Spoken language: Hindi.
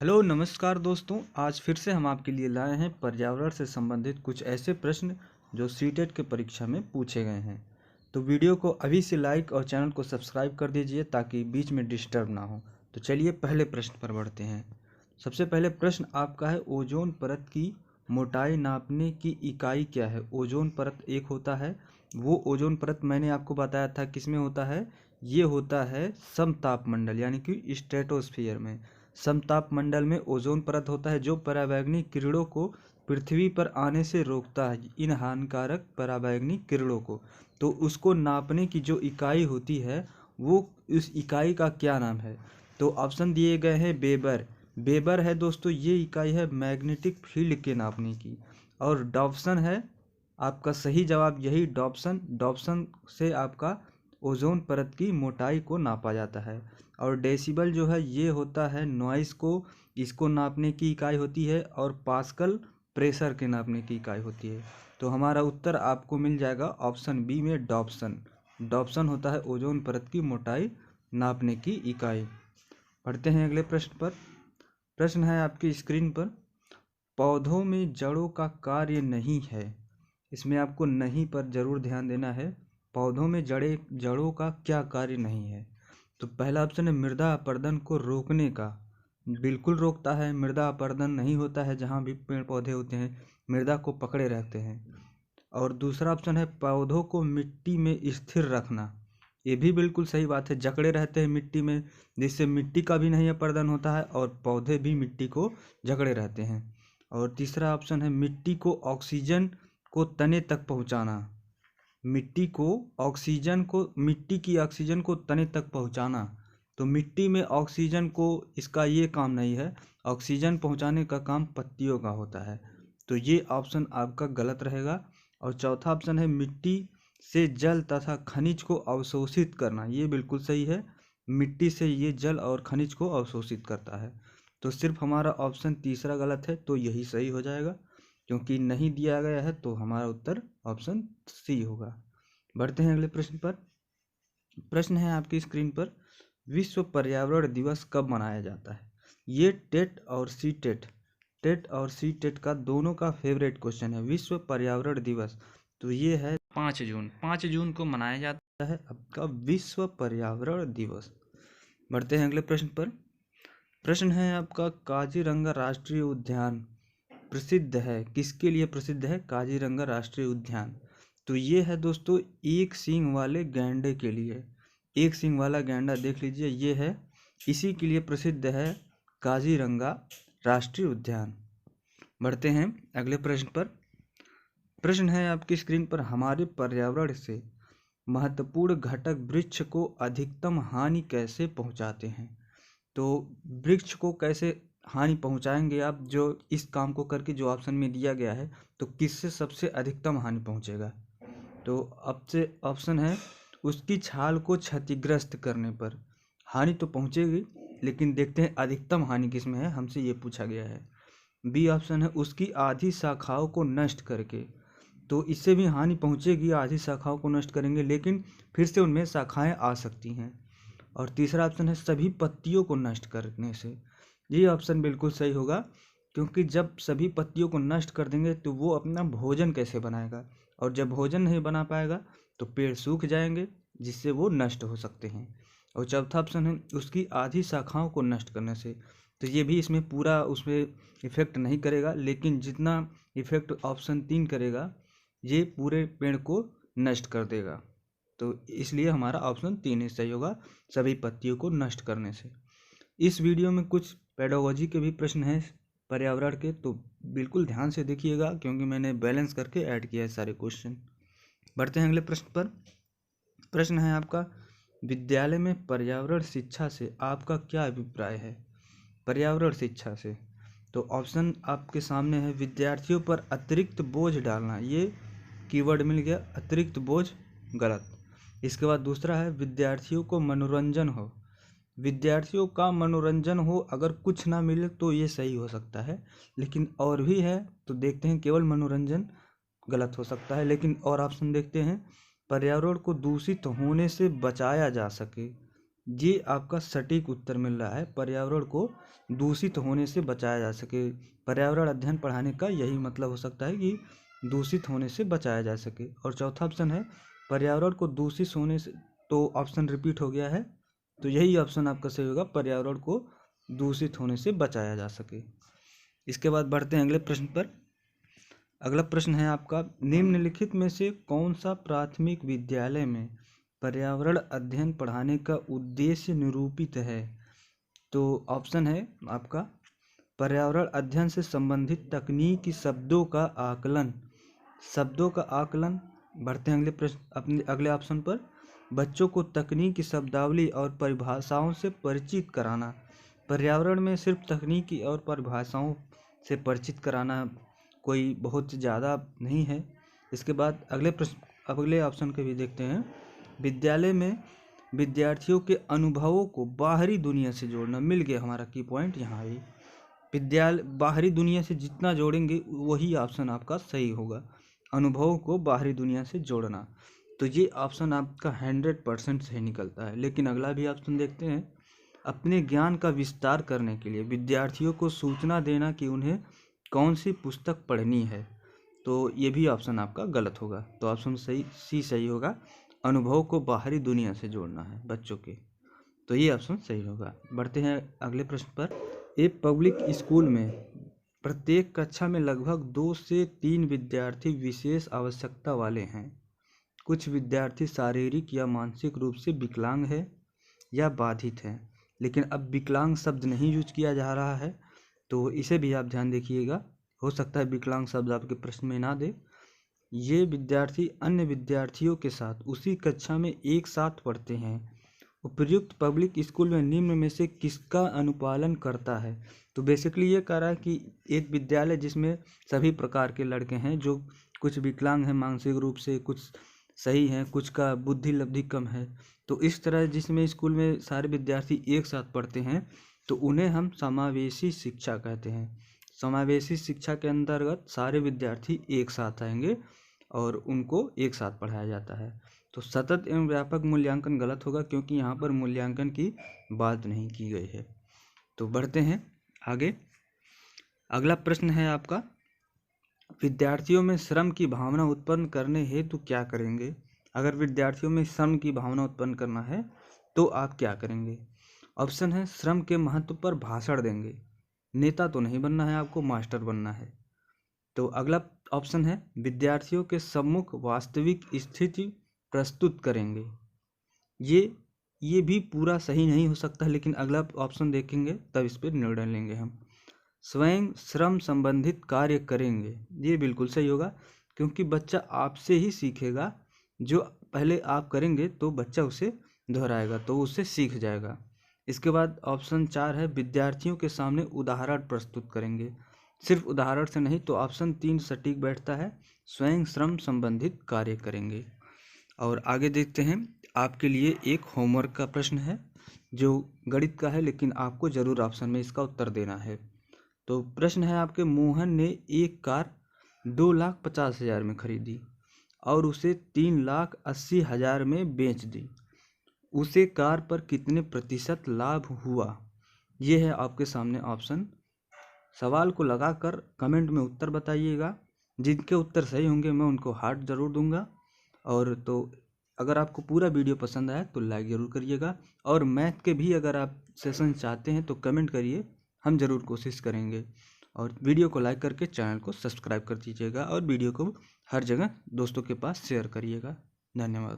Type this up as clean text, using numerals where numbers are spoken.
हेलो नमस्कार दोस्तों। आज फिर से हम आपके लिए लाए हैं पर्यावरण से संबंधित कुछ ऐसे प्रश्न जो सीटेट के परीक्षा में पूछे गए हैं। तो वीडियो को अभी से लाइक और चैनल को सब्सक्राइब कर दीजिए ताकि बीच में डिस्टर्ब ना हो। तो चलिए पहले प्रश्न पर बढ़ते हैं। सबसे पहले प्रश्न आपका है, ओजोन परत की मोटाई नापने की इकाई क्या है। ओजोन परत एक होता है, वो ओजोन परत मैंने आपको बताया था किसमें होता है, ये होता है समतापमंडल यानी कि स्ट्रेटोस्फियर में। समताप मंडल में ओजोन परत होता है जो पराबैंगनी किरणों को पृथ्वी पर आने से रोकता है, इन हानिकारक पराबैंगनी किरणों को। तो उसको नापने की जो इकाई होती है वो उस इकाई का क्या नाम है। तो ऑप्शन दिए गए हैं वेबर। वेबर है दोस्तों, ये इकाई है मैग्नेटिक फील्ड के नापने की। और डॉप्सन है आपका सही जवाब, यही डॉप्सन। डॉप्सन से आपका ओजोन परत की मोटाई को नापा जाता है। और डेसिबल जो है ये होता है नॉइस को, इसको नापने की इकाई होती है। और पास्कल प्रेशर के नापने की इकाई होती है। तो हमारा उत्तर आपको मिल जाएगा ऑप्शन बी में डॉप्सन। डॉप्सन होता है ओजोन परत की मोटाई नापने की इकाई। पढ़ते हैं अगले प्रश्न पर। प्रश्न है आपकी स्क्रीन पर, पौधों में जड़ों का कार्य नहीं है। इसमें आपको नहीं पर जरूर ध्यान देना है। पौधों में जड़ों का क्या कार्य नहीं है। तो पहला ऑप्शन है मृदा अपरदन को रोकने का। बिल्कुल रोकता है, मृदा अपरदन नहीं होता है जहाँ भी पेड़ पौधे होते हैं, मृदा को पकड़े रहते हैं। और दूसरा ऑप्शन है पौधों को मिट्टी में स्थिर रखना। ये भी बिल्कुल सही बात है, जकड़े रहते हैं मिट्टी में, जिससे मिट्टी का भी नहीं अपरदन होता है और पौधे भी मिट्टी को जकड़े रहते हैं। और तीसरा ऑप्शन है मिट्टी को ऑक्सीजन को तने तक पहुंचाना। मिट्टी की ऑक्सीजन को तने तक पहुंचाना। तो मिट्टी में ऑक्सीजन को, इसका ये काम नहीं है, ऑक्सीजन पहुंचाने का काम पत्तियों का होता है। तो ये ऑप्शन आपका गलत रहेगा। और चौथा ऑप्शन है मिट्टी से जल तथा खनिज को अवशोषित करना। ये बिल्कुल सही है, मिट्टी से ये जल और खनिज को अवशोषित करता है। तो सिर्फ हमारा ऑप्शन तीसरा गलत है, तो यही सही हो जाएगा। क्योंकि नहीं दिया गया है तो हमारा उत्तर ऑप्शन सी होगा। बढ़ते हैं अगले प्रश्न पर। प्रश्न है आपकी स्क्रीन पर, विश्व पर्यावरण दिवस कब मनाया जाता है। ये टेट और सी टेट का दोनों का फेवरेट क्वेश्चन है। विश्व पर्यावरण दिवस तो ये है 5 जून। 5 जून को मनाया जाता है आपका विश्व पर्यावरण दिवस। बढ़ते हैं अगले प्रश्न पर। प्रश्न है आपका, काजीरंगा राष्ट्रीय उद्यान प्रसिद्ध है, किसके लिए प्रसिद्ध है काजीरंगा राष्ट्रीय उद्यान। तो ये है दोस्तों एक सींग वाले गैंडे के लिए। एक सींग वाला गैंडा देख लीजिए, ये है, इसी के लिए प्रसिद्ध है काजीरंगा राष्ट्रीय उद्यान। बढ़ते हैं अगले प्रश्न पर। प्रश्न है आपकी स्क्रीन पर, हमारे पर्यावरण से महत्वपूर्ण घटक वृक्ष को अधिकतम हानि कैसे पहुंचाते हैं। तो वृक्ष को कैसे हानि पहुंचाएंगे आप, जो इस काम को करके जो ऑप्शन में दिया गया है, तो किससे सबसे अधिकतम हानि पहुंचेगा। तो अब से ऑप्शन है उसकी छाल को क्षतिग्रस्त करने पर हानि तो पहुंचेगी, लेकिन देखते हैं अधिकतम हानि किस में है, हमसे ये पूछा गया है। बी ऑप्शन है उसकी आधी शाखाओं को नष्ट करके। तो इससे भी हानि पहुंचेगी, आधी शाखाओं को नष्ट करेंगे लेकिन फिर से उनमें शाखाएं आ सकती हैं। और तीसरा ऑप्शन है सभी पत्तियों को नष्ट करने से। ये ऑप्शन बिल्कुल सही होगा, क्योंकि जब सभी पत्तियों को नष्ट कर देंगे तो वो अपना भोजन कैसे बनाएगा, और जब भोजन नहीं बना पाएगा तो पेड़ सूख जाएंगे, जिससे वो नष्ट हो सकते हैं। और चौथा ऑप्शन है उसकी आधी शाखाओं को नष्ट करने से। तो ये भी इसमें पूरा उसमें इफेक्ट नहीं करेगा, लेकिन जितना इफेक्ट ऑप्शन 3 करेगा ये पूरे पेड़ को नष्ट कर देगा। तो इसलिए हमारा ऑप्शन 3 ही सही होगा, सभी पत्तियों को नष्ट करने से। इस वीडियो में कुछ पेडागोजी के भी प्रश्न हैं पर्यावरण के, तो बिल्कुल ध्यान से देखिएगा क्योंकि मैंने बैलेंस करके ऐड किया है सारे क्वेश्चन। बढ़ते हैं अगले प्रश्न पर। प्रश्न है आपका, विद्यालय में पर्यावरण शिक्षा से आपका क्या अभिप्राय है। पर्यावरण शिक्षा से तो ऑप्शन आपके सामने है, विद्यार्थियों पर अतिरिक्त बोझ डालना, ये कीवर्ड मिल गया, अतिरिक्त बोझ गलत। इसके बाद दूसरा है विद्यार्थियों को मनोरंजन हो। विद्यार्थियों का मनोरंजन हो, अगर कुछ ना मिले तो ये सही हो सकता है, लेकिन और भी है तो देखते हैं, केवल मनोरंजन गलत हो सकता है। लेकिन और ऑप्शन देखते हैं, पर्यावरण को दूषित होने से बचाया जा सके, ये आपका सटीक उत्तर मिल रहा है, पर्यावरण को दूषित होने से बचाया जा सके। पर्यावरण अध्ययन पढ़ाने का यही मतलब हो सकता है कि दूषित होने से बचाया जा सके। और चौथा ऑप्शन है पर्यावरण को दूषित होने से, तो ऑप्शन रिपीट हो गया है, तो यही ऑप्शन आपका सही होगा, पर्यावरण को दूषित होने से बचाया जा सके। इसके बाद बढ़ते हैं अगले प्रश्न पर। अगला प्रश्न है आपका, निम्नलिखित में से कौन सा प्राथमिक विद्यालय में पर्यावरण अध्ययन पढ़ाने का उद्देश्य निरूपित है? तो ऑप्शन है आपका पर्यावरण अध्ययन से संबंधित तकनीकी शब्दों का आकलन। शब्दों का आकलन। बढ़ते हैं अगले प्रश्न, अपने अगले ऑप्शन पर। बच्चों को तकनीकी शब्दावली और परिभाषाओं से परिचित कराना। पर्यावरण में सिर्फ तकनीकी और परिभाषाओं से परिचित कराना कोई बहुत ज़्यादा नहीं है। इसके बाद अगले प्रश्न, अगले ऑप्शन को भी देखते हैं। विद्यालय में विद्यार्थियों के अनुभवों को बाहरी दुनिया से जोड़ना। मिल गया हमारा की पॉइंट यहाँ भी। विद्यालय बाहरी दुनिया से जितना जोड़ेंगे वही ऑप्शन आपका सही होगा, अनुभवों को बाहरी दुनिया से जोड़ना। तो ये ऑप्शन आपका 100% सही निकलता है। लेकिन अगला भी ऑप्शन देखते हैं। अपने ज्ञान का विस्तार करने के लिए विद्यार्थियों को सूचना देना कि उन्हें कौन सी पुस्तक पढ़नी है। तो ये भी ऑप्शन आपका गलत होगा। तो ऑप्शन सी सही होगा, अनुभव को बाहरी दुनिया से जोड़ना है बच्चों के। तो ये ऑप्शन सही होगा। बढ़ते हैं अगले प्रश्न पर। एक पब्लिक स्कूल में प्रत्येक कक्षा में लगभग 2 से 3 विद्यार्थी विशेष आवश्यकता वाले हैं। कुछ विद्यार्थी शारीरिक या मानसिक रूप से विकलांग है या बाधित हैं। लेकिन अब विकलांग शब्द नहीं यूज किया जा रहा है, तो इसे भी आप ध्यान देखिएगा। हो सकता है विकलांग शब्द आपके प्रश्न में ना दे। ये विद्यार्थी अन्य विद्यार्थियों के साथ उसी कक्षा में एक साथ पढ़ते हैं। उपर्युक्त पब्लिक स्कूल में निम्न में से किसका अनुपालन करता है? तो बेसिकली ये कह रहा है कि एक विद्यालय जिसमें सभी प्रकार के लड़के हैं, जो कुछ विकलांग हैं मानसिक रूप से, कुछ सही हैं, कुछ का बुद्धि लब्धि कम है, तो इस तरह जिसमें स्कूल में सारे विद्यार्थी एक साथ पढ़ते हैं, तो उन्हें हम समावेशी शिक्षा कहते हैं। समावेशी शिक्षा के अंतर्गत सारे विद्यार्थी एक साथ आएंगे और उनको एक साथ पढ़ाया जाता है। तो सतत एवं व्यापक मूल्यांकन गलत होगा, क्योंकि यहाँ पर मूल्यांकन की बात नहीं की गई है। तो बढ़ते हैं आगे। अगला प्रश्न है आपका, विद्यार्थियों में श्रम की भावना उत्पन्न करने हेतु क्या करेंगे? अगर विद्यार्थियों में श्रम की भावना उत्पन्न करना है तो आप क्या करेंगे? ऑप्शन है श्रम के महत्व पर भाषण देंगे। नेता तो नहीं बनना है आपको, मास्टर बनना है। तो अगला ऑप्शन है विद्यार्थियों के सम्मुख वास्तविक स्थिति प्रस्तुत करेंगे। ये भी पूरा सही नहीं हो सकता, लेकिन अगला ऑप्शन देखेंगे तब इस पर निर्णय लेंगे हम। स्वयं श्रम संबंधित कार्य करेंगे, ये बिल्कुल सही होगा, क्योंकि बच्चा आपसे ही सीखेगा। जो पहले आप करेंगे तो बच्चा उसे दोहराएगा, तो उससे सीख जाएगा। इसके बाद ऑप्शन 4 है विद्यार्थियों के सामने उदाहरण प्रस्तुत करेंगे। सिर्फ उदाहरण से नहीं, तो ऑप्शन 3 सटीक बैठता है, स्वयं श्रम संबंधित कार्य करेंगे। और आगे देखते हैं, आपके लिए एक होमवर्क का प्रश्न है जो गणित का है, लेकिन आपको जरूर ऑप्शन में इसका उत्तर देना है। तो प्रश्न है आपके, मोहन ने एक कार 2,50,000 में खरीदी और उसे 3,80,000 में बेच दी। उसे कार पर कितने प्रतिशत लाभ हुआ? ये है आपके सामने ऑप्शन। सवाल को लगाकर कमेंट में उत्तर बताइएगा। जिनके उत्तर सही होंगे मैं उनको हार्ट जरूर दूंगा। और तो अगर आपको पूरा वीडियो पसंद आया तो लाइक ज़रूर करिएगा। और मैथ के भी अगर आप सेशन चाहते हैं तो कमेंट करिए, हम ज़रूर कोशिश करेंगे। और वीडियो को लाइक करके चैनल को सब्सक्राइब कर दीजिएगा और वीडियो को हर जगह दोस्तों के पास शेयर करिएगा। धन्यवाद।